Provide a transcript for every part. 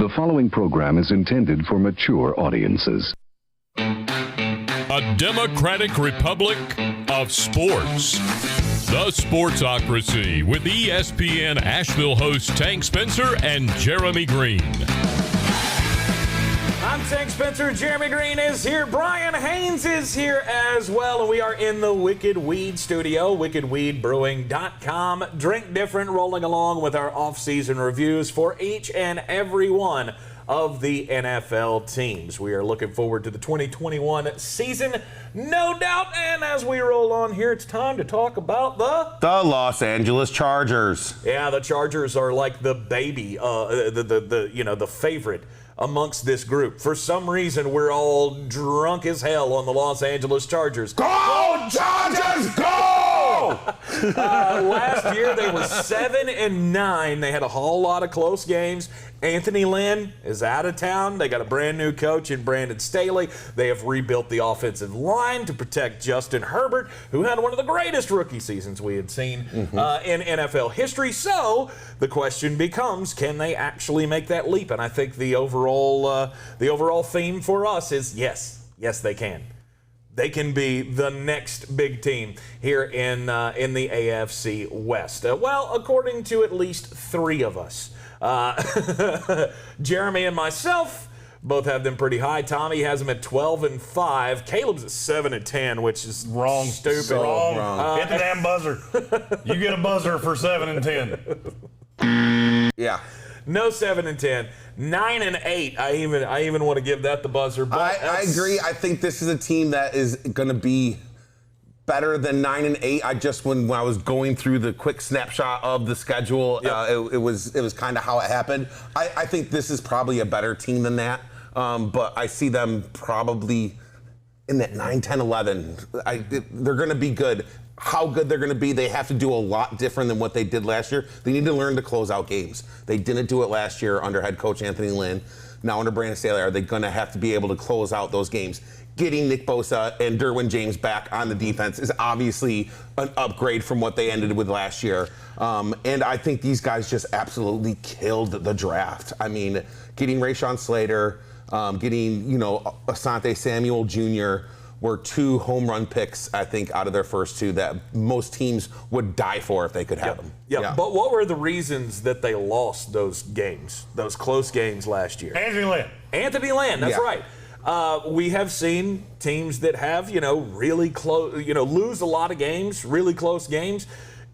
The following program is intended for mature audiences. A democratic republic of sports. The Sportsocracy with ESPN Asheville hosts Tank Spencer and Jeremy Greene. I'm Tank Spencer. Jeremy Greene is here. Brian Haynes is here as well. And we are in the Wicked Weed studio, wickedweedbrewing.com. Drink different, rolling along with our off-season reviews for each and every one of the NFL teams. We are looking forward to the 2021 season, no doubt. And as we roll on here, it's time to talk about the Los Angeles Chargers. Yeah, the Chargers are like the baby, the favorite amongst this group. For some reason, we're all drunk as hell on the Los Angeles Chargers. Go Chargers, go! Last year, they were 7-9. They had a whole lot of close games. Anthony Lynn is out of town. They got a brand new coach in Brandon Staley. They have rebuilt the offensive line to protect Justin Herbert, who had one of the greatest rookie seasons we had seen in NFL history. So the question becomes, can they actually make that leap? And I think the overall theme for us is yes, they can. They can be the next big team here in the AFC West. Well, according to at least three of us. Jeremy and myself both have them pretty high. Tommy has them at 12-5. Caleb's at 7-10, which is wrong. Stupid. So wrong. Hit the damn buzzer. You get a buzzer for 7-10. Yeah. No 7-10. 9-8. I even want to give that the buzzer. But I agree. I think this is a team that is going to be better than 9-8. When I was going through the quick snapshot of the schedule, it was kind of how it happened. I think this is probably a better team than that. But I see them probably in that 9, 10, 11. They're going to be good. How good they're going to be, they have to do a lot different than what they did last year. They need to learn to close out games. They didn't do it last year under head coach Anthony Lynn. Now under Brandon Staley, are they going to have to be able to close out those games? Getting Nick Bosa and Derwin James back on the defense is obviously an upgrade from what they ended with last year. And I think these guys just absolutely killed the draft. I mean, getting Rashawn Slater, getting, Assante Samuel Jr., were 2 home run picks, I think, out of their first 2 that most teams would die for if they could have them. Yeah, but what were the reasons that they lost those games, those close games last year? Anthony Lynn, that's right. We have seen teams that have, really close, lose a lot of games, really close games.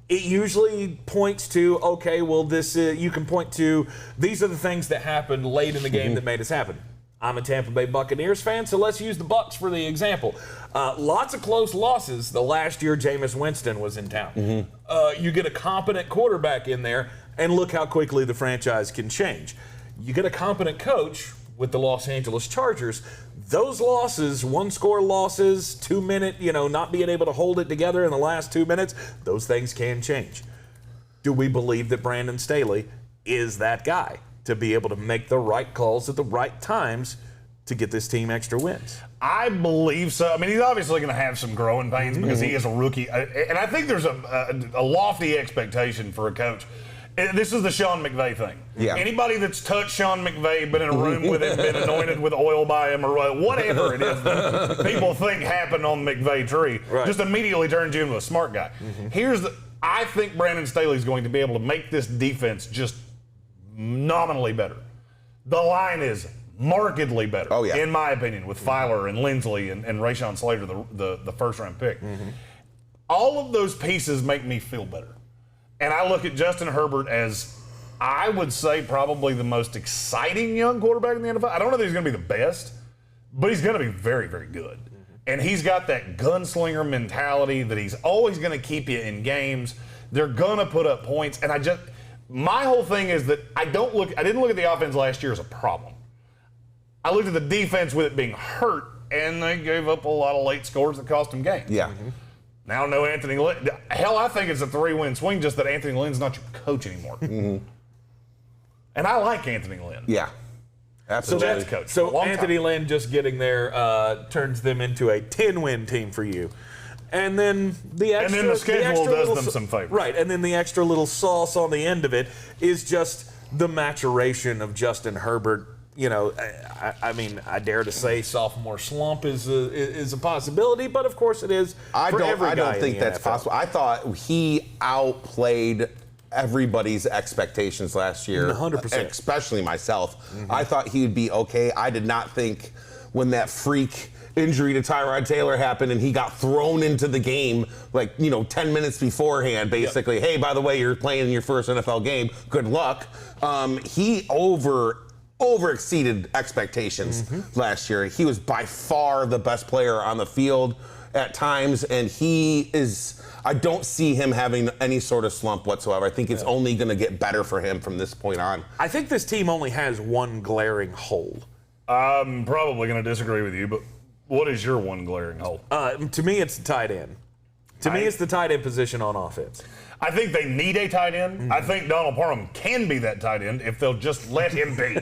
It usually points to, okay, well, you can point to, these are the things that happened late in the game that made us happen. I'm a Tampa Bay Buccaneers fan, so let's use the Bucs for the example. Lots of close losses. The last year Jameis Winston was in town. You get a competent quarterback in there, and look how quickly the franchise can change. You get a competent coach with the Los Angeles Chargers. Those losses, 1-score losses, 2-minute, not being able to hold it together in the last 2 minutes, those things can change. Do we believe that Brandon Staley is that guy to be able to make the right calls at the right times to get this team extra wins? I believe so. I mean, he's obviously going to have some growing pains because he is a rookie. And I think there's a lofty expectation for a coach. This is the Sean McVay thing. Yeah. Anybody that's touched Sean McVay, been in a room with him, been anointed with oil by him, or whatever it is that people think happened on the McVay tree, just immediately turns you into a smart guy. I think Brandon Staley's going to be able to make this defense just nominally better. The line is markedly better, in my opinion, with Filer and Linsley and Rashawn Slater, the first-round pick. All of those pieces make me feel better. And I look at Justin Herbert as, I would say, probably the most exciting young quarterback in the NFL. I don't know that he's going to be the best, but he's going to be very, very good. And he's got that gunslinger mentality that he's always going to keep you in games. They're going to put up points. And my whole thing is that I didn't look at the offense last year as a problem. I looked at the defense with it being hurt, and they gave up a lot of late scores that cost them games. Yeah. Now no Anthony Lynn. Hell, I think it's a 3-win swing, just that Anthony Lynn's not your coach anymore. And I like Anthony Lynn. Yeah. Absolutely. So Anthony Lynn just getting there turns them into a 10-win team for you. And then the schedule does them some favors. Right, and then the extra little sauce on the end of it is just the maturation of Justin Herbert. You know, I mean, I dare to say sophomore slump is a possibility, but of course it is. I don't think that's possible. I thought he outplayed everybody's expectations last year, 100%, especially myself. I thought he would be okay. I did not think when that freak injury to Tyrod Taylor happened and he got thrown into the game 10 minutes beforehand, basically. Hey, by the way, you're playing in your first NFL game. Good luck. He over-exceeded expectations last year. He was by far the best player on the field at times, and I don't see him having any sort of slump whatsoever. I think it's only going to get better for him from this point on. I think this team only has one glaring hole. I'm probably going to disagree with you, but what is your one glaring hole? To me, it's the tight end. To me, it's the tight end position on offense. I think they need a tight end. I think Donald Parham can be that tight end if they'll just let him be.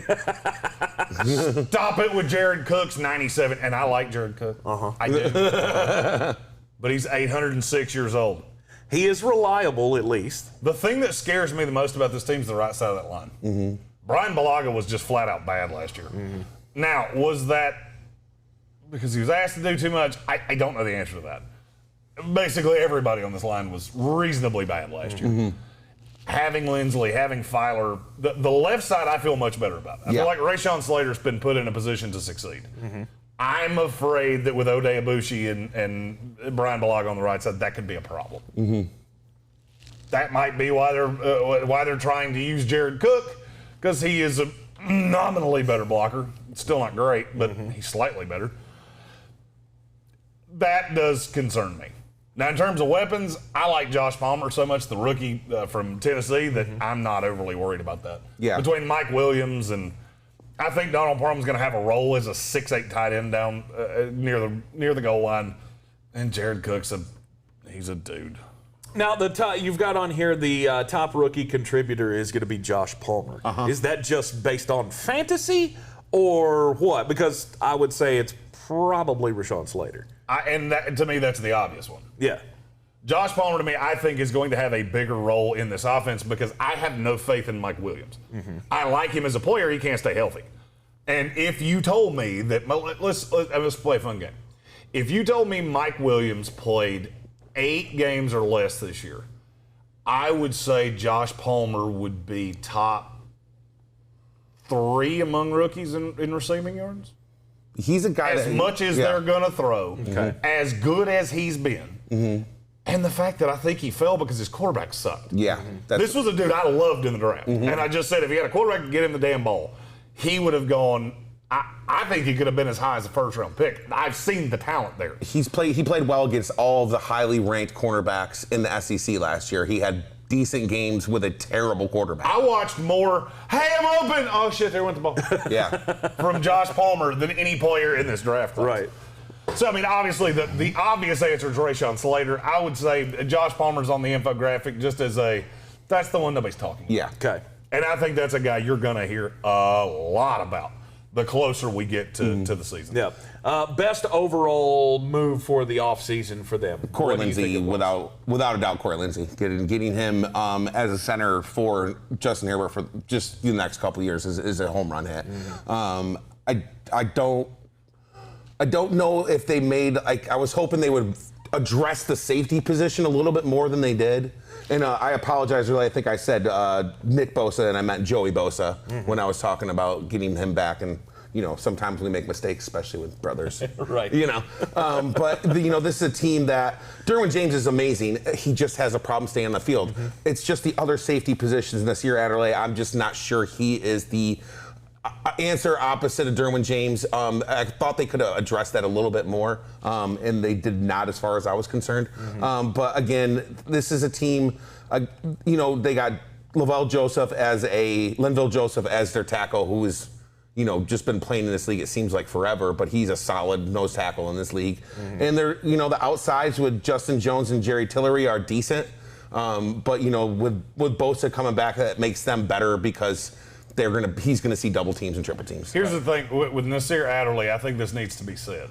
Stop it with Jared Cook's 97. And I like Jared Cook. I do. But he's 806 years old. He is reliable, at least. The thing that scares me the most about this team is the right side of that line. Brian Bulaga was just flat out bad last year. Now, was that because he was asked to do too much? I don't know the answer to that. Basically, everybody on this line was reasonably bad last year. Having Linsley, having Filer, the left side I feel much better about. I feel like Rashawn Slater's been put in a position to succeed. I'm afraid that with Oday Abushi and Brian Bulaga on the right side, that could be a problem. That might be why they're trying to use Jared Cook, because he is a nominally better blocker. Still not great, but he's slightly better. That does concern me. Now, in terms of weapons, I like Josh Palmer so much, the rookie from Tennessee, that I'm not overly worried about that. Between Mike Williams and I think Donald Parham's going to have a role as a 6'8" tight end down near the goal line, and Jared Cook's he's a dude. Now, you've got on here the top rookie contributor is going to be Josh Palmer. Is that just based on fantasy or what? Because I would say it's probably Rashawn Slater. To me, that's the obvious one. Josh Palmer, to me, I think is going to have a bigger role in this offense because I have no faith in Mike Williams. I like him as a player. He can't stay healthy. And if you told me that, let's play a fun game. If you told me Mike Williams played 8 games or less this year, I would say Josh Palmer would be top 3 among rookies in receiving yards. He's a guy as much as they're going to throw, as good as he's been. And the fact that I think he fell because his quarterback sucked. This was a dude I loved in the draft. And I just said if he had a quarterback to get him the damn ball, he would have gone. I think he could have been as high as a first-round pick. I've seen the talent there. He played well against all of the highly ranked cornerbacks in the SEC last year. He had decent games with a terrible quarterback. I watched more, hey, I'm open. Oh, shit, there went the ball. From Josh Palmer than any player in this draft class. Right. So, I mean, obviously, the obvious answer is Rashawn Slater. I would say Josh Palmer's on the infographic just as that's the one nobody's talking about. Okay. And I think that's a guy you're going to hear a lot about the closer we get to the season. Best overall move for the offseason for them? Corey Linsley, without a doubt, Corey Linsley. Getting him as a center for Justin Herbert for just the next couple of years is a home run hit. I don't know if they made, I was hoping they would address the safety position a little bit more than they did. And I apologize, really. I think I said Nick Bosa, and I meant Joey Bosa when I was talking about getting him back. And, sometimes we make mistakes, especially with brothers. Right. But, this is a team that Derwin James is amazing. He just has a problem staying on the field. It's just the other safety positions. Nasir Adderley, I'm just not sure he is the answer opposite of Derwin James. I thought they could have addressed that a little bit more, and they did not as far as I was concerned. But again, this is a team, they got Linval Joseph as their tackle, who is, just been playing in this league, it seems like forever, but he's a solid nose tackle in this league. And they're, the outsides with Justin Jones and Jerry Tillery are decent. But, with Bosa coming back, that makes them better because he's gonna see double teams and triple teams. Here's the thing with Nasir Adderley, I think this needs to be said.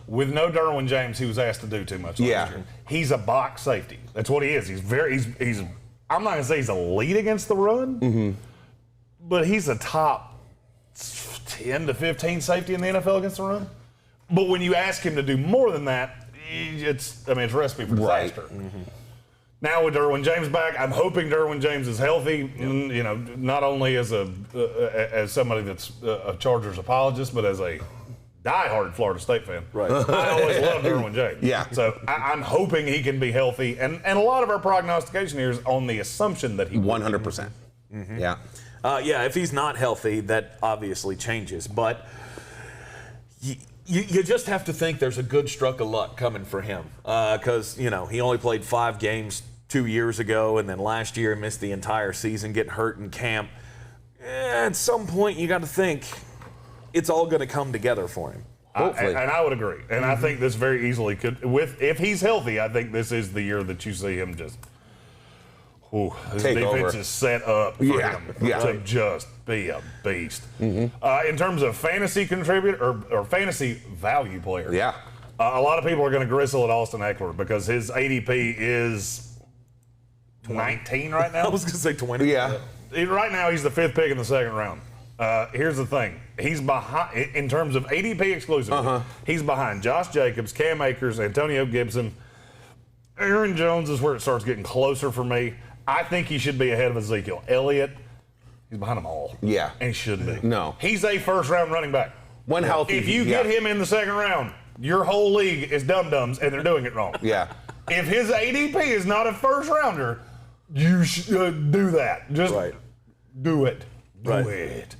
With no Derwin James, he was asked to do too much last year. He's a box safety. That's what he is. He's I'm not gonna say he's elite against the run, but he's a top 10 to 15 safety in the NFL against the run. But when you ask him to do more than that, it's a recipe for disaster. Mm-hmm. Now with Derwin James back, I'm hoping Derwin James is healthy. Yep. Not only as somebody that's a Chargers apologist, but as a diehard Florida State fan. Right. I always loved Derwin James. Yeah. So I'm hoping he can be healthy, and a lot of our prognostication here is on the assumption that he 100%. Mm-hmm. Yeah. If he's not healthy, that obviously changes, but. You just have to think there's a good stroke of luck coming for him because, he only played 5 games 2 years ago, and then last year missed the entire season, getting hurt in camp. At some point, you got to think it's all going to come together for him. Hopefully. And I would agree. And I think this very easily could, if he's healthy, I think this is the year that you see him just, his take defense over. Is set up for him to just be a beast. Mm-hmm. In terms of fantasy contributor or fantasy value player, a lot of people are going to gristle at Austin Eckler because his ADP is 19 right now. I was going to say 20. Yeah. Right now, he's the 5th pick in the 2nd round. Here's the thing. He's behind, in terms of ADP exclusively, he's behind Josh Jacobs, Cam Akers, Antonio Gibson. Aaron Jones is where it starts getting closer for me. I think he should be ahead of Ezekiel Elliott. He's behind them all. Yeah. And he shouldn't be. No. He's a 1st-round running back. When healthy. If you get him in the 2nd round, your whole league is dum-dums, and they're doing it wrong. Yeah. If his ADP is not a 1st-rounder, you should do that. Just do it. Do it.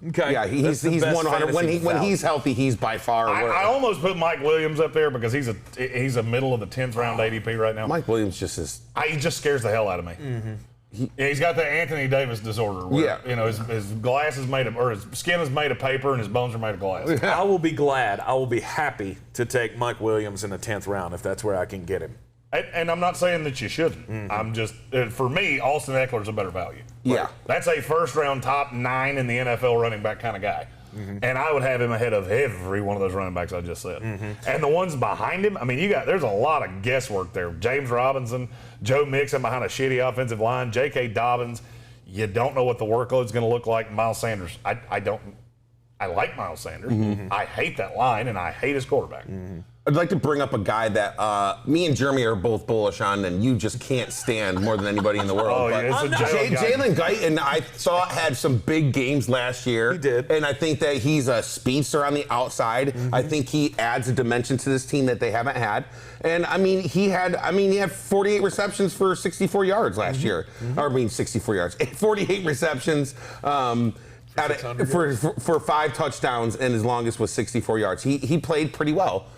Okay. Yeah, he's 100. When he's healthy, he's by far. I almost put Mike Williams up there because he's a middle of the 10th round ADP right now. Mike Williams just is. He just scares the hell out of me. Mm-hmm. He's got the Anthony Davis disorder. Where, his glass is made of, or his skin is made of paper and his bones are made of glass. I will be glad. I will be happy to take Mike Williams in the 10th round if that's where I can get him. And I'm not saying that you shouldn't. Mm-hmm. I'm just, for me, Austin Eckler's a better value. Yeah. That's a 1st-round top 9 in the NFL running back kind of guy. Mm-hmm. And I would have him ahead of every one of those running backs I just said. Mm-hmm. And the ones behind him, there's a lot of guesswork there. James Robinson, Joe Mixon behind a shitty offensive line, J.K. Dobbins. You don't know what the workload's going to look like. Miles Sanders, I like Miles Sanders. Mm-hmm. I hate that line, and I hate his quarterback. Mm-hmm. I'd like to bring up a guy that me and Jeremy are both bullish on, and you just can't stand more than anybody in the world. Jalen Guyton, I thought had some big games last year. He did. And I think that he's a speedster on the outside. Mm-hmm. I think he adds a dimension to this team that they haven't had. And he had 48 receptions for 64 yards last year. Mm-hmm. Or 64 yards. 48 receptions. For 5 touchdowns, and his longest was 64 yards. He played pretty well.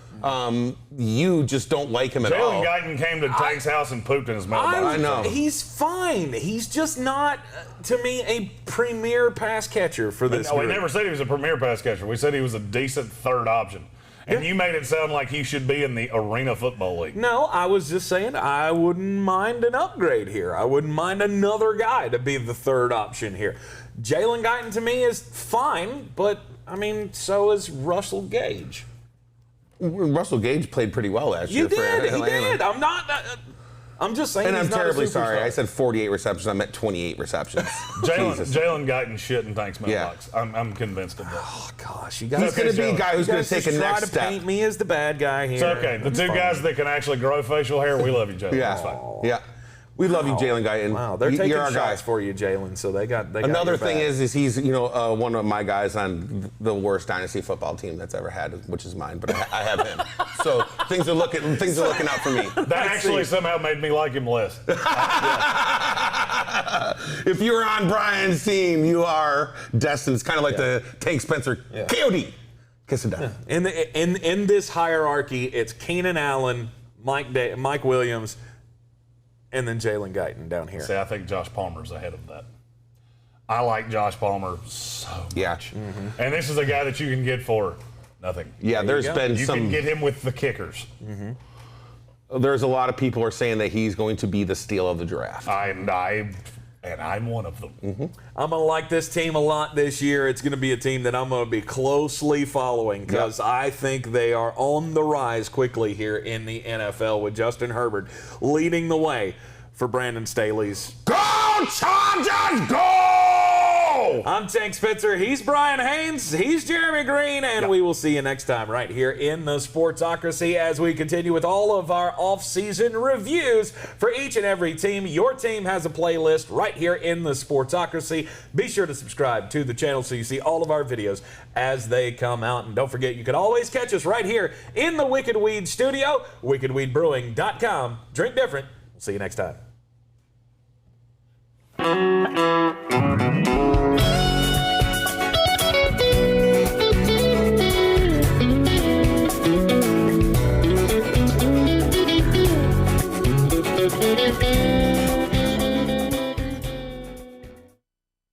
You just don't like him at all. Jalen Guyton came to Tank's house and pooped in his mailbox. I know. He's fine. He's just not, to me, a premier pass catcher for this group. We never said he was a premier pass catcher. We said he was a decent 3rd option. And you made it sound like he should be in the Arena Football League. No, I was just saying I wouldn't mind an upgrade here. I wouldn't mind another guy to be the 3rd option here. Jalen Guyton to me is fine, but, so is Russell Gage. Russell Gage played pretty well last year. He did. I'm just saying. And he's I'm terribly not sorry. I said 48 receptions. I meant 28 receptions. Jalen Guyton shit in Tank's mailbox. Yeah. I'm convinced of that. Oh gosh, he's going to be a guy who's going to take a next step. Try to paint me as the bad guy here. It's okay. The two guys that can actually grow facial hair, we love you, Jalen. Yeah. That's fine. Yeah. We love you, Jalen Guyton. Wow, they're taking shots for you, Jalen. So they got another thing is he's one of my guys on the worst dynasty football team that's ever had, which is mine. But I have him, so things are looking out for me. That actually somehow made me like him less. If you're on Brian's team, you are destined. It's kind of like the Tank Spencer KOD. Kiss it down. In this hierarchy, it's Keenan Allen, Mike Williams, and then Jalen Guyton down here. See, I think Josh Palmer's ahead of that. I like Josh Palmer so much. Yeah. Mm-hmm. And this is a guy that you can get for nothing. Yeah, you can get him with the kickers. Mm-hmm. There's a lot of people are saying that he's going to be the steal of the draft. And I'm one of them. Mm-hmm. I'm going to like this team a lot this year. It's going to be a team that I'm going to be closely following because I think they are on the rise quickly here in the NFL with Justin Herbert leading the way for Brandon Staley's Go Chargers, go! go. I'm Tank Spencer. He's Brian Haynes. He's Jeremy Greene. And we will see you next time right here in the Sportsocracy as we continue with all of our off-season reviews for each and every team. Your team has a playlist right here in the Sportsocracy. Be sure to subscribe to the channel so you see all of our videos as they come out. And don't forget, you can always catch us right here in the Wicked Weed studio, wickedweedbrewing.com. Drink different. We'll see you next time.